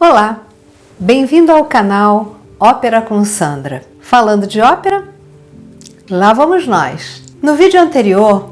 Olá, bem-vindo ao canal Ópera com Sandra. Falando de ópera? Lá vamos nós! No vídeo anterior,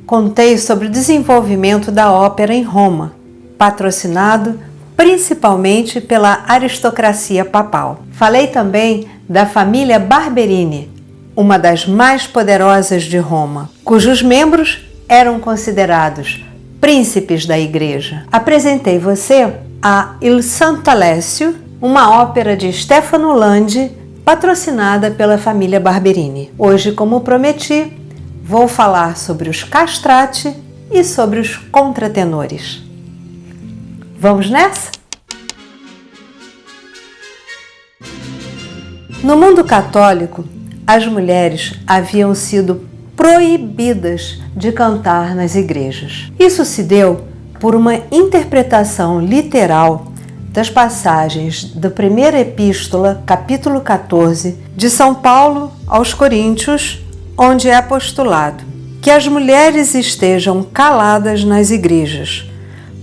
contei sobre o desenvolvimento da ópera em Roma, patrocinado principalmente pela aristocracia papal. Falei também da família Barberini, uma das mais poderosas de Roma, cujos membros eram considerados príncipes da igreja. Apresentei você a Il Sant'Alessio, uma ópera de Stefano Landi, patrocinada pela família Barberini. Hoje, como prometi, vou falar sobre os castrati e sobre os contratenores. Vamos nessa? No mundo católico, as mulheres haviam sido proibidas de cantar nas igrejas. Isso se deu por uma interpretação literal das passagens da primeira epístola, capítulo 14, de São Paulo aos Coríntios, onde é postulado que as mulheres estejam caladas nas igrejas,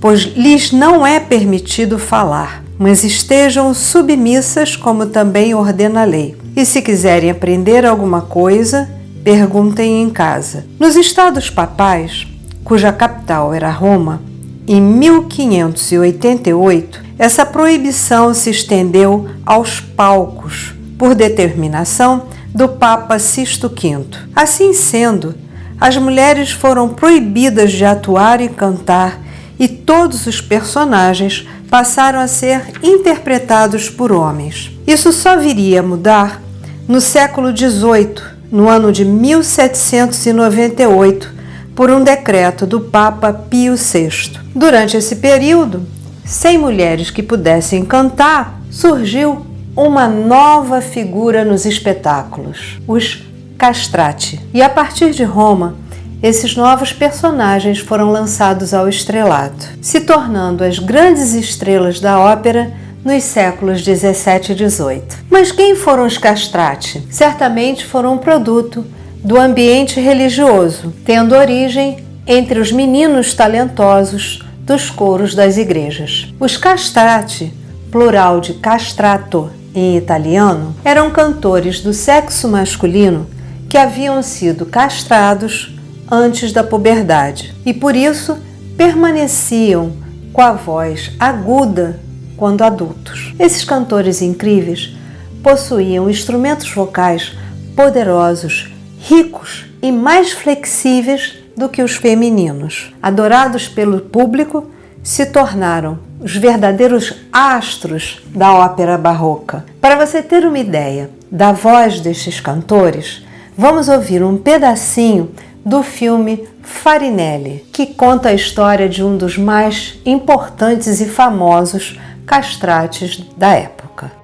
pois lhes não é permitido falar, mas estejam submissas, como também ordena a lei. E se quiserem aprender alguma coisa, perguntem em casa. Nos estados papais, cuja capital era Roma, em 1588, essa proibição se estendeu aos palcos, por determinação do Papa Sisto V. Assim sendo, as mulheres foram proibidas de atuar e cantar, e todos os personagens passaram a ser interpretados por homens. Isso só viria a mudar no século XVIII, no ano de 1798, por um decreto do Papa Pio VI. Durante esse período, sem mulheres que pudessem cantar, surgiu uma nova figura nos espetáculos, os castrati. E a partir de Roma, esses novos personagens foram lançados ao estrelato, se tornando as grandes estrelas da ópera nos séculos 17 e 18. Mas quem foram os castrati? Certamente foram um produto do ambiente religioso, tendo origem entre os meninos talentosos dos coros das igrejas. Os castrati, plural de castrato em italiano, eram cantores do sexo masculino que haviam sido castrados antes da puberdade e por isso permaneciam com a voz aguda quando adultos. Esses cantores incríveis possuíam instrumentos vocais poderosos, ricos e mais flexíveis do que os femininos. Adorados pelo público, se tornaram os verdadeiros astros da ópera barroca. Para você ter uma ideia da voz destes cantores, vamos ouvir um pedacinho do filme Farinelli, que conta a história de um dos mais importantes e famosos castratis da época.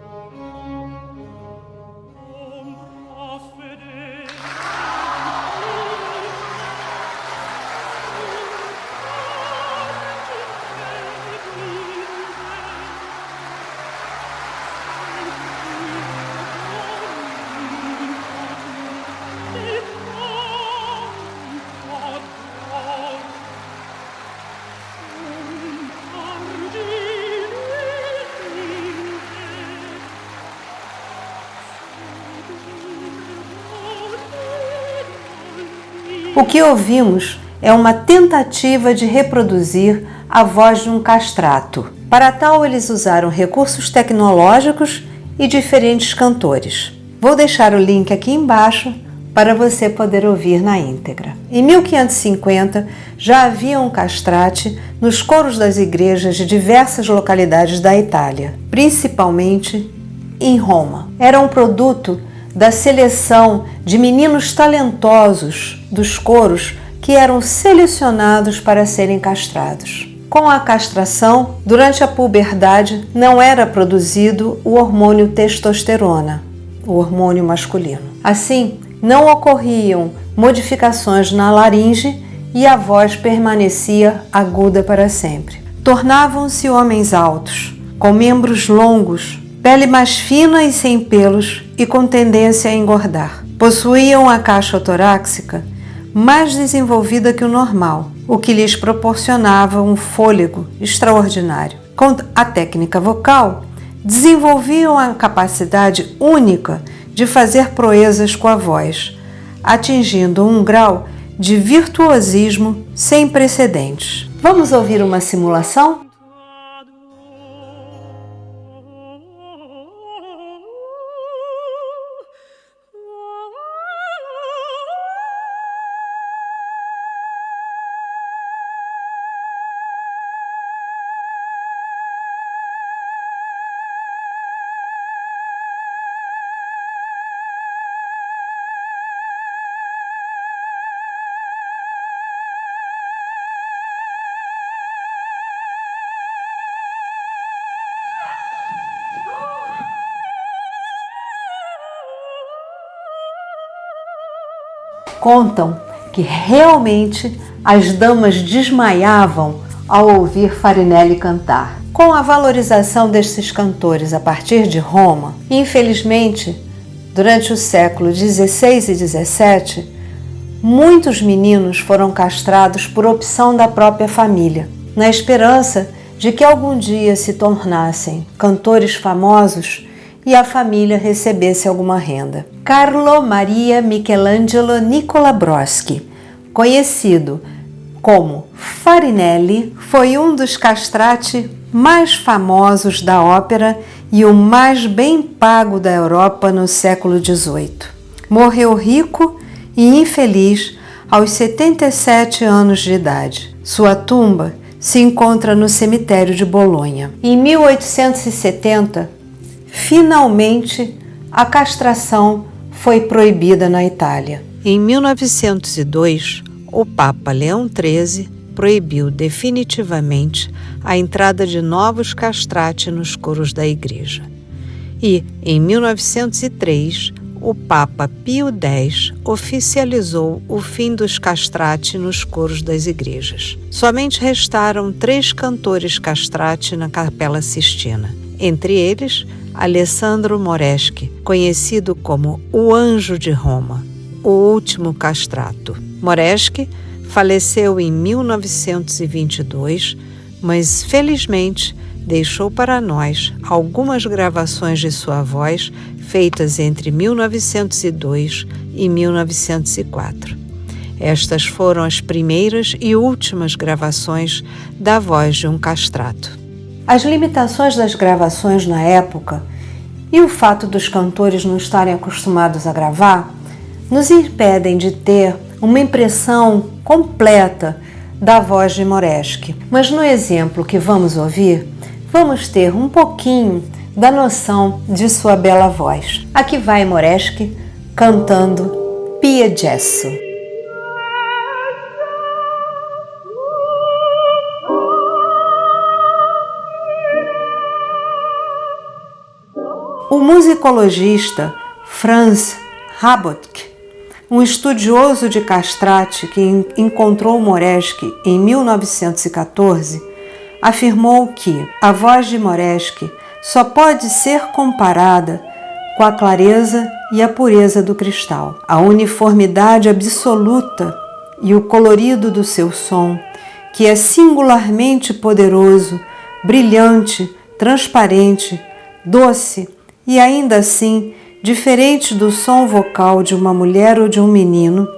O que ouvimos é uma tentativa de reproduzir a voz de um castrato. Para tal, eles usaram recursos tecnológicos e diferentes cantores. Vou deixar o link aqui embaixo para você poder ouvir na íntegra. Em 1550, já havia um castrati nos coros das igrejas de diversas localidades da Itália, principalmente em Roma. Era um produto da seleção de meninos talentosos dos coros que eram selecionados para serem castrados. Com a castração, durante a puberdade, não era produzido o hormônio testosterona, o hormônio masculino. Assim, não ocorriam modificações na laringe e a voz permanecia aguda para sempre. Tornavam-se homens altos, com membros longos, pele mais fina e sem pelos e com tendência a engordar. Possuíam a caixa torácica mais desenvolvida que o normal, o que lhes proporcionava um fôlego extraordinário. Com a técnica vocal, desenvolviam a capacidade única de fazer proezas com a voz, atingindo um grau de virtuosismo sem precedentes. Vamos ouvir uma simulação? Contam que realmente as damas desmaiavam ao ouvir Farinelli cantar. Com a valorização desses cantores a partir de Roma, infelizmente, durante o século XVI e XVII, muitos meninos foram castrados por opção da própria família, na esperança de que algum dia se tornassem cantores famosos e a família recebesse alguma renda. Carlo Maria Michelangelo Nicolabroschi, conhecido como Farinelli, foi um dos castrati mais famosos da ópera e o mais bem pago da Europa no século XVIII. Morreu rico e infeliz aos 77 anos de idade. Sua tumba se encontra no cemitério de Bolonha. Em 1870, finalmente, a castração foi proibida na Itália. Em 1902, o Papa Leão XIII proibiu definitivamente a entrada de novos castrati nos coros da Igreja. E, em 1903, o Papa Pio X oficializou o fim dos castrati nos coros das igrejas. Somente restaram 3 cantores castrati na Capela Sistina, entre eles Alessandro Moreschi, conhecido como o Anjo de Roma, o último castrato. Moreschi faleceu em 1922, mas felizmente deixou para nós algumas gravações de sua voz feitas entre 1902 e 1904. Estas foram as primeiras e últimas gravações da voz de um castrato. As limitações das gravações na época e o fato dos cantores não estarem acostumados a gravar nos impedem de ter uma impressão completa da voz de Moreschi. Mas no exemplo que vamos ouvir, vamos ter um pouquinho da noção de sua bela voz. Aqui vai Moreschi cantando Pie Gesso. O musicologista Franz Rabotke, um estudioso de castrati que encontrou Moreschi em 1914, afirmou que a voz de Moreschi só pode ser comparada com a clareza e a pureza do cristal, a uniformidade absoluta e o colorido do seu som, que é singularmente poderoso, brilhante, transparente, doce e ainda assim diferente do som vocal de uma mulher ou de um menino,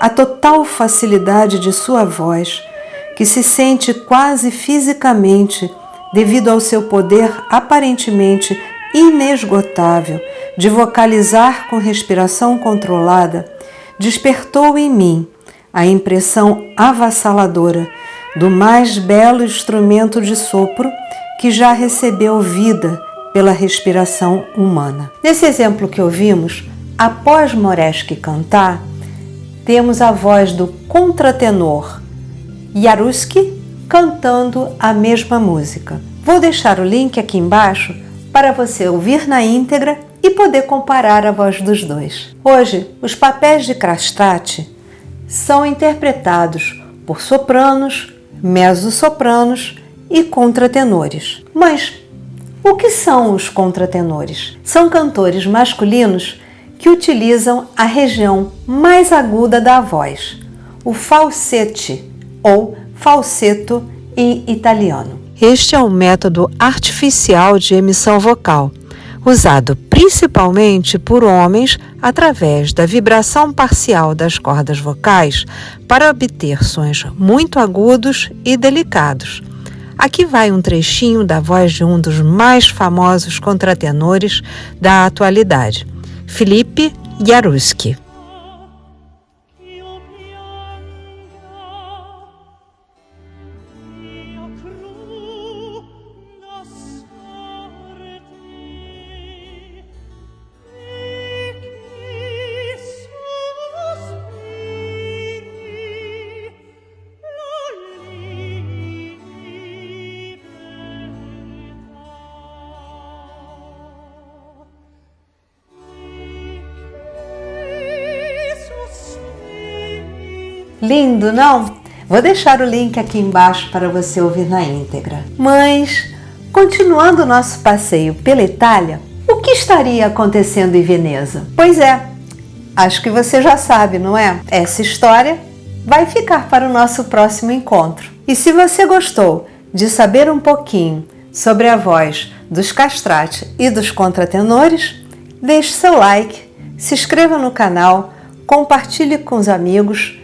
a total facilidade de sua voz, que se sente quase fisicamente devido ao seu poder aparentemente inesgotável de vocalizar com respiração controlada, despertou em mim a impressão avassaladora do mais belo instrumento de sopro que já recebeu vida pela respiração humana. Nesse exemplo que ouvimos, após Moreschi cantar, temos a voz do contratenor Jaruski cantando a mesma música. Vou deixar o link aqui embaixo para você ouvir na íntegra e poder comparar a voz dos dois. Hoje, os papéis de castrati são interpretados por sopranos, mezzo-sopranos e contratenores. Mas o que são os contratenores? São cantores masculinos que utilizam a região mais aguda da voz, o falsete ou falsetto em italiano. Este é um método artificial de emissão vocal, usado principalmente por homens através da vibração parcial das cordas vocais para obter sons muito agudos e delicados. Aqui vai um trechinho da voz de um dos mais famosos contratenores da atualidade, Philippe Jaroussky. Lindo, não? Vou deixar o link aqui embaixo para você ouvir na íntegra. Mas, continuando o nosso passeio pela Itália, o que estaria acontecendo em Veneza? Pois é, acho que você já sabe, não é? Essa história vai ficar para o nosso próximo encontro. E se você gostou de saber um pouquinho sobre a voz dos castrati e dos contratenores, deixe seu like, se inscreva no canal, compartilhe com os amigos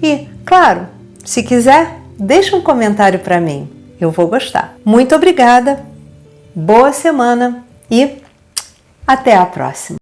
e, claro, se quiser, deixe um comentário para mim. Eu vou gostar. Muito obrigada, boa semana e até a próxima.